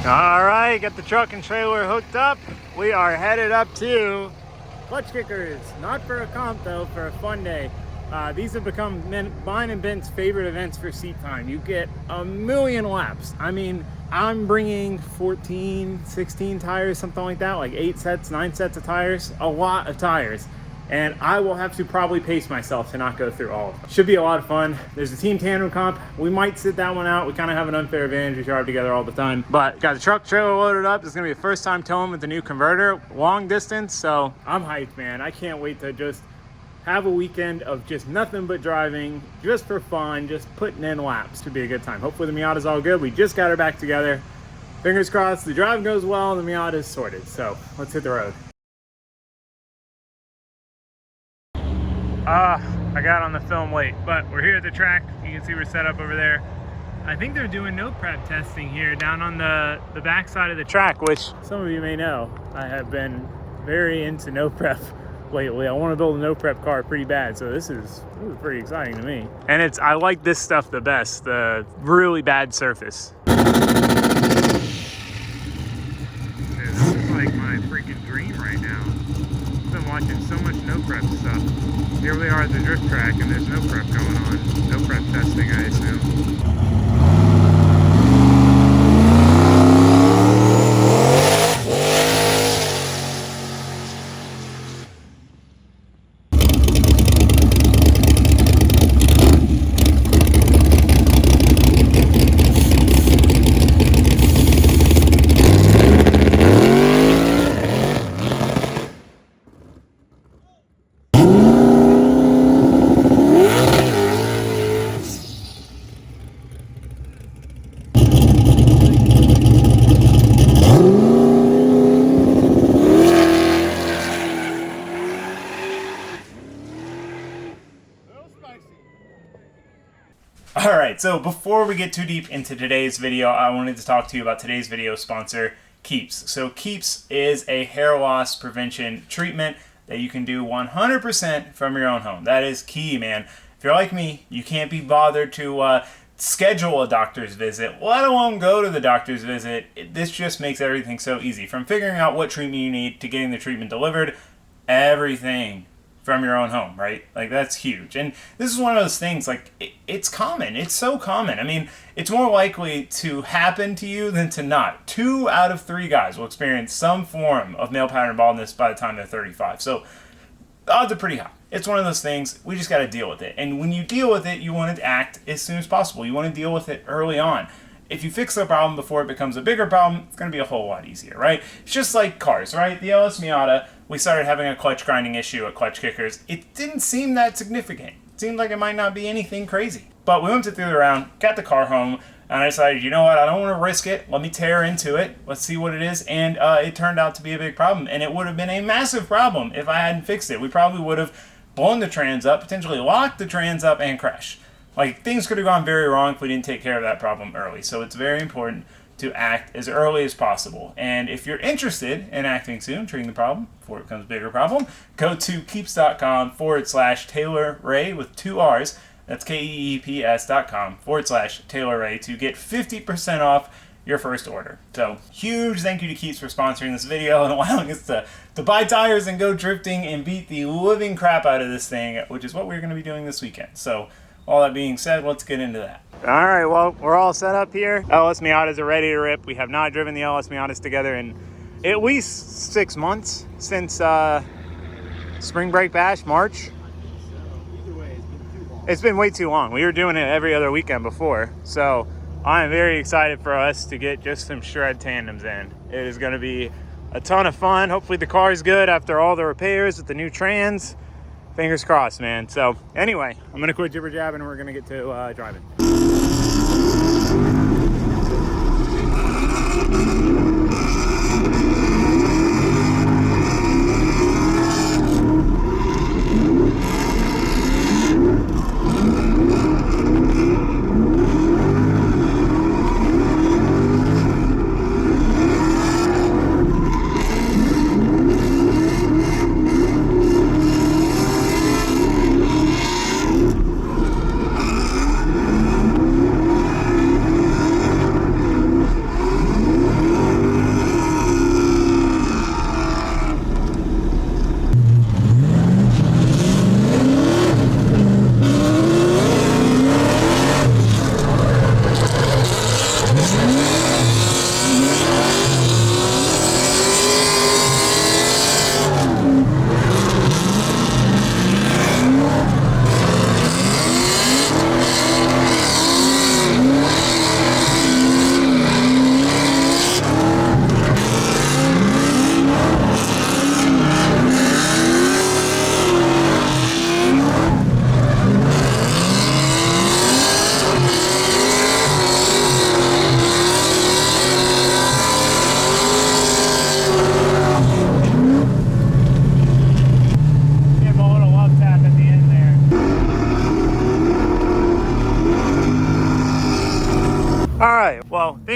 All right, got the truck and trailer hooked up. We are headed up to Clutch Kickers. Not for a comp though, for a fun day. These have become mine and Ben's favorite events for seat time. You get a million laps. I mean, I'm bringing 14, 16 tires, something like that, like 8 sets, 9 sets of tires, a lot of tires. And I will have to probably pace myself to not go through all of them. Should be a lot of fun. There's a team tandem comp. We might sit that one out. We kind of have an unfair advantage. We drive together all the time. But got the truck trailer loaded up. It's gonna be the first time towing with the new converter, long distance. So I'm hyped, man. I can't wait to just have a weekend of just nothing but driving, just for fun, just putting in laps. Should be a good time. Hopefully the Miata's all good. We just got her back together. Fingers crossed the drive goes well and the Miata is sorted. So let's hit the road. I got on the film late, but we're here at the track. You can see we're set up over there. I think they're doing no prep testing here down on the back side of the track, which some of you may know. I have been very into no prep lately. I want to build a no prep car pretty bad, so this is pretty exciting to me. And I like this stuff the best, the really bad surface. This is like my freaking dream right now. I've been watching so much no prep stuff. Here we are at the drift track and there's no prep going on. No prep testing, I assume. Alright, so before we get too deep into today's video, I wanted to talk to you about today's video sponsor, Keeps. So Keeps is a hair loss prevention treatment that you can do 100% from your own home. That is key, man. If you're like me, you can't be bothered to schedule a doctor's visit, let alone go to the doctor's visit. This just makes everything so easy. From figuring out what treatment you need to getting the treatment delivered, everything from your own home, right? Like, that's huge. And this is one of those things, like, it's common. It's so common. I mean, it's more likely to happen to you than to not. 2 out of 3 guys will experience some form of male pattern baldness by the time they're 35. So the odds are pretty high. It's one of those things, we just got to deal with it. And when you deal with it, you want to act as soon as possible. You want to deal with it early on. If you fix the problem before it becomes a bigger problem, it's going to be a whole lot easier, right? It's just like cars, right? The LS Miata, we started having a clutch grinding issue at Clutch Kickers. It didn't seem that significant. It seemed like it might not be anything crazy. But we went through the round, got the car home, and I decided, you know what, I don't want to risk it. Let me tear into it. Let's see what it is. And it turned out to be a big problem. And it would have been a massive problem if I hadn't fixed it. We probably would have blown the trans up, potentially locked the trans up, and crashed. Like, things could have gone very wrong if we didn't take care of that problem early. So it's very important to act as early as possible. And if you're interested in acting soon, treating the problem before it becomes a bigger problem, go to keeps.com/Taylor Ray with 2 R's. That's KEEPS.com/Taylor Ray to get 50% off your first order. So huge thank you to Keeps for sponsoring this video and allowing us to buy tires and go drifting and beat the living crap out of this thing, which is what we're going to be doing this weekend. So all that being said, let's get into that. All right, well, we're all set up here. LS Miatas are ready to rip. We have not driven the LS Miatas together in at least 6 months since Spring Break Bash, March. It's been way too long. We were doing it every other weekend before. So I'm very excited for us to get just some shred tandems in. It is going to be a ton of fun. Hopefully the car is good after all the repairs with the new trans. Fingers crossed, man. So anyway, I'm gonna quit jibber jabbing and we're gonna get to driving.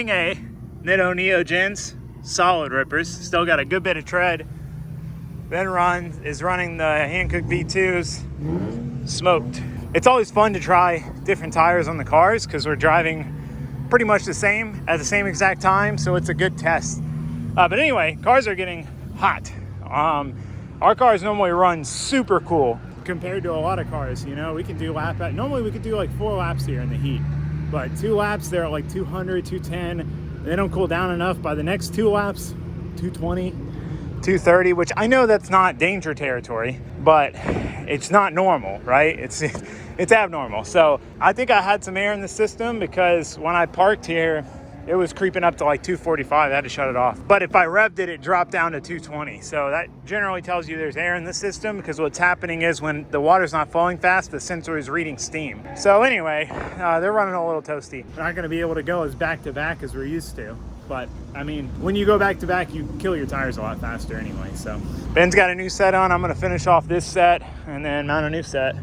running a Nitto Neogens, solid rippers, still got a good bit of tread. Ben is running the Hankook V2s, smoked. It's always fun to try different tires on the cars because we're driving pretty much the same at the same exact time, so it's a good test. But anyway, cars are getting hot. Our cars normally run super cool compared to a lot of cars. You know, we can do normally we could do like 4 laps here in the heat, but 2 laps they're at like 200, 210. They don't cool down enough. By the next 2 laps, 220, 230, which I know that's not danger territory, but it's not normal, right? It's abnormal. So I think I had some air in the system because when I parked here, it was creeping up to like 245. I had to shut it off. But if I revved it, it dropped down to 220. So that generally tells you there's air in the system, because what's happening is when the water's not flowing fast, the sensor is reading steam. So anyway, they're running a little toasty. We're not going to be able to go as back-to-back as we're used to. But I mean, when you go back-to-back, you kill your tires a lot faster anyway. So Ben's got a new set on. I'm going to finish off this set and then mount a new set.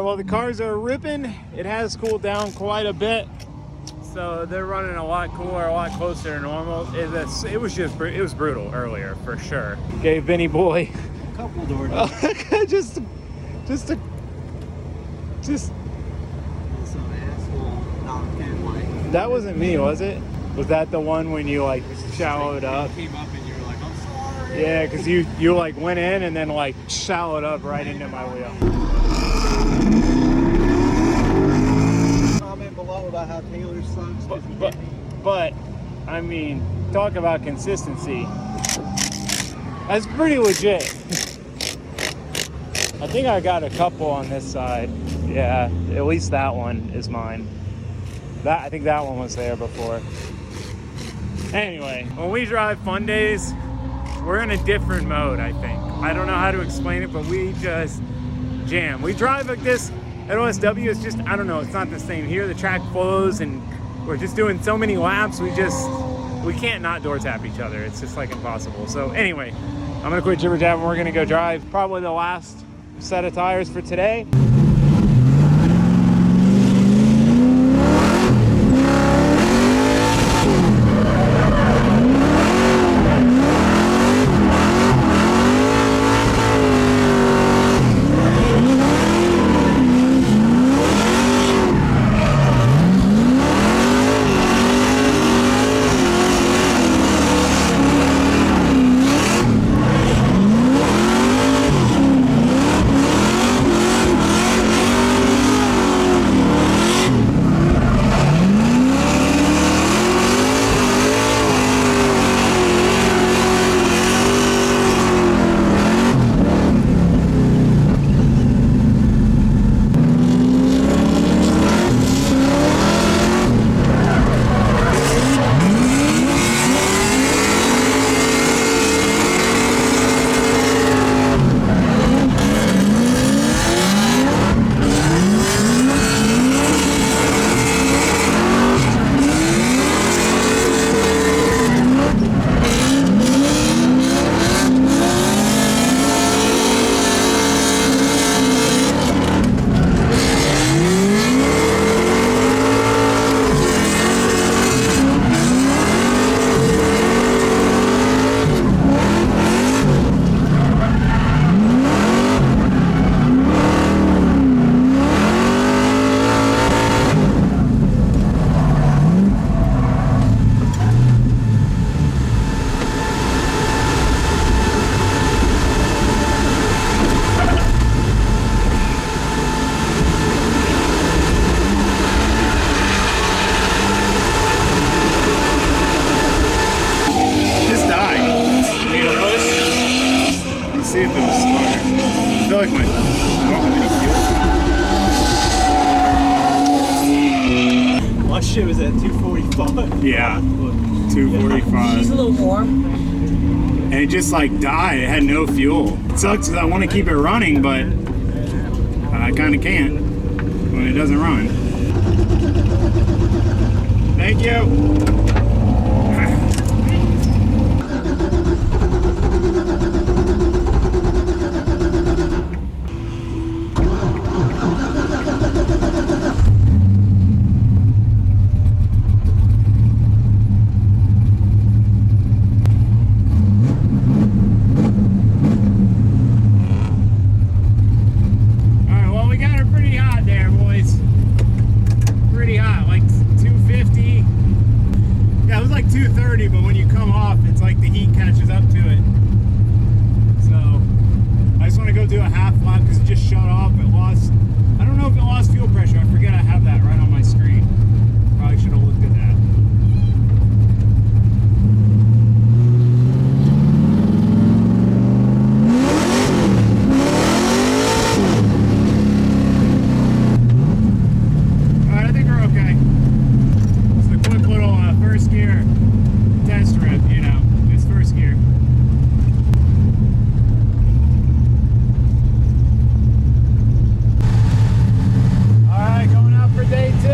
well, the cars are ripping. It has cooled down quite a bit. So they're running a lot cooler, a lot closer to normal. It was brutal earlier, for sure. Gave Benny Boy a couple doors. just Some asshole knocked in like. That wasn't me, was it? Was that the one when you like shallowed up? Came up and you were like, I'm sorry. Yeah, because you like went in and then like shallowed up right into my wheel. Comment below about how Taylor sucks. But I mean, talk about consistency. That's pretty legit. I think I got a couple on this side. Yeah, at least that one is mine. I think that one was there before. Anyway, when we drive fun days, we're in a different mode, I think. I don't know how to explain it, but we just jam. We drive like this at OSW, it's just, I don't know, it's not the same. Here the track flows and we're just doing so many laps, we can't not door tap each other. It's just like impossible. So anyway, I'm gonna quit jibber jabbing. We're gonna go drive probably the last set of tires for today. My shit was at 245. Yeah, 245. She's a little warm. And it just like died. It had no fuel. It sucks because I want to keep it running, but I kind of can't when it doesn't run. Thank you. But when you come off, it's like the heat catches up to it. So I just want to go do a half lap because it just shut off. It lost, I don't know if it lost fuel pressure. I forget I have that right on my screen. Probably should have looked at that. Alright, I think we're okay. It's the quick little first gear test rip, you know, this first gear. Alright, going out for day 2.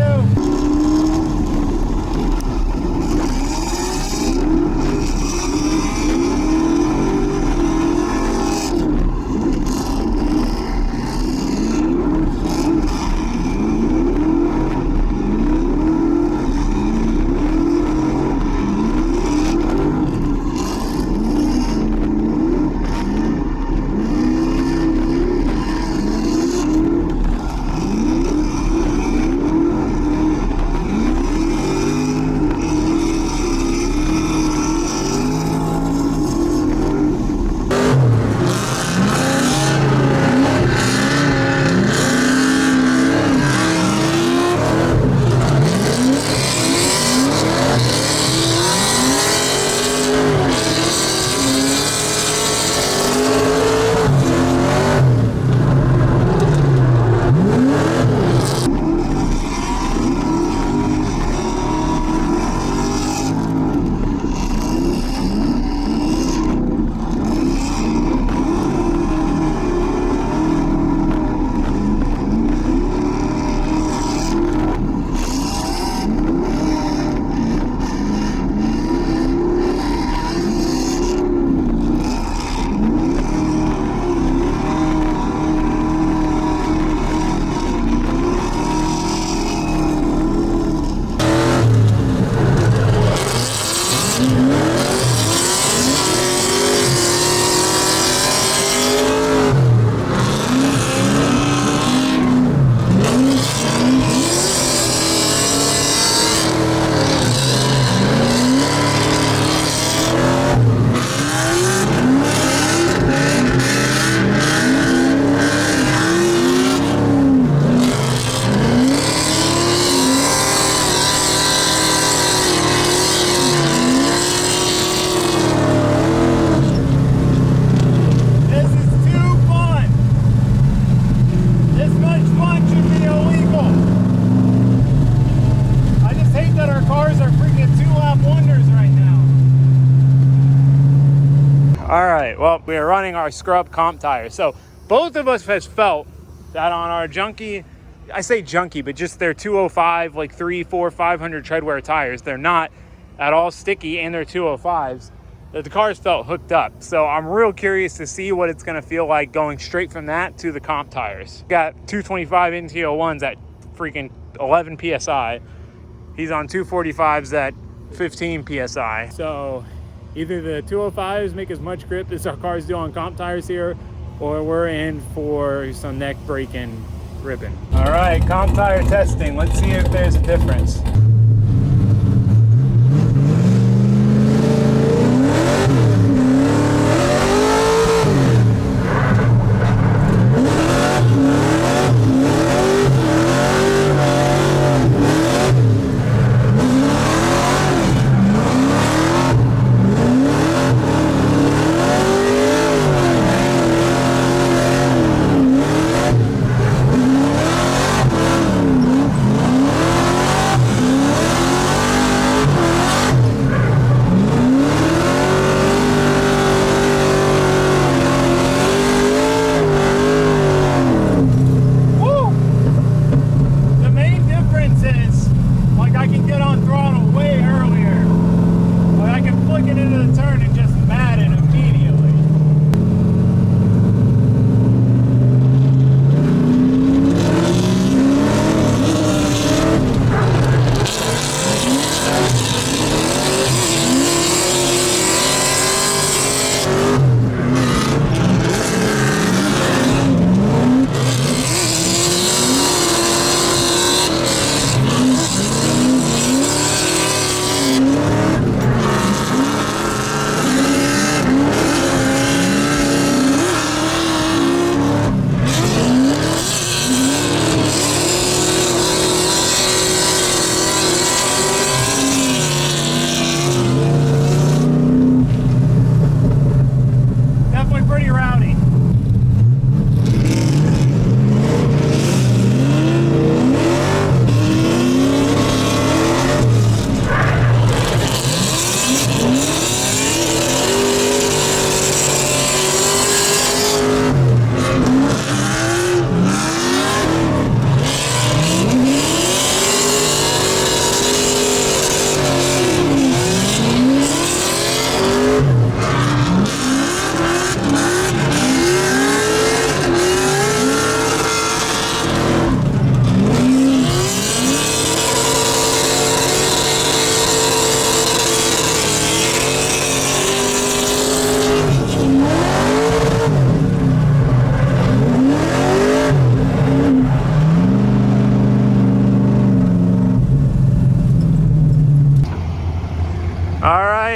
well, we are running our scrub comp tires. So both of us has felt that on our junky, I say junky, but just their 205, like 3, 4, 500 treadwear tires, they're not at all sticky, and they're 205s, that the cars felt hooked up. So I'm real curious to see what it's going to feel like going straight from that to the comp tires. Got 225 NT01s at freaking 11 PSI. He's on 245s at 15 PSI. So either the 205s make as much grip as our cars do on comp tires here, or we're in for some neck breaking ripping. All right, comp tire testing. Let's see if there's a difference.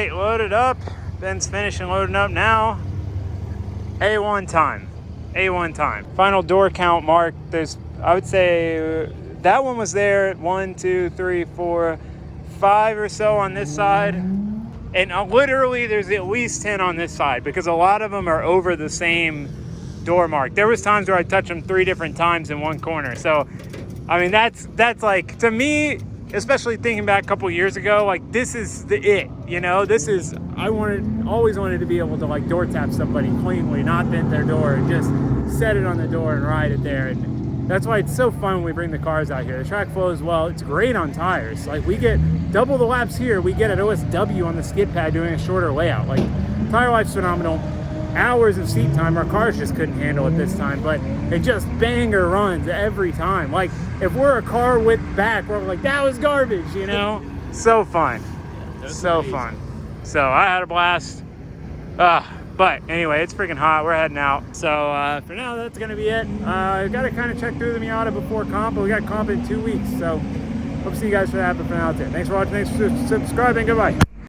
Loaded up. Ben's finishing loading up now. A1 time. A1 time. Final door count mark. There's, I would say, that one was there. 1, 2, 3, 4, 5 or so on this side. And literally there's at least 10 on this side because a lot of them are over the same door mark. There was times where I touched them 3 different times in one corner. So, I mean, that's like, to me, especially thinking back a couple years ago, like this is the it, you know, this is, always wanted to be able to like door tap somebody cleanly, not bend their door and just set it on the door and ride it there. And that's why it's so fun when we bring the cars out here. The track flows well. It's great on tires. Like we get double the laps here we get at OSW on the skid pad doing a shorter layout. Like tire life's phenomenal. Hours of seat time, our cars just couldn't handle it this time, but it just banger runs every time. Like if we're a car with back, we're like, that was garbage, you know? So fun. Yeah, so amazing. Fun. So I had a blast. But anyway, it's freaking hot. We're heading out. So for now, that's going to be it. I've got to kind of check through the Miata before comp, but we got comp in 2 weeks. So hope to see you guys for that. But for now, that's it. Thanks for watching. Thanks for subscribing. Goodbye.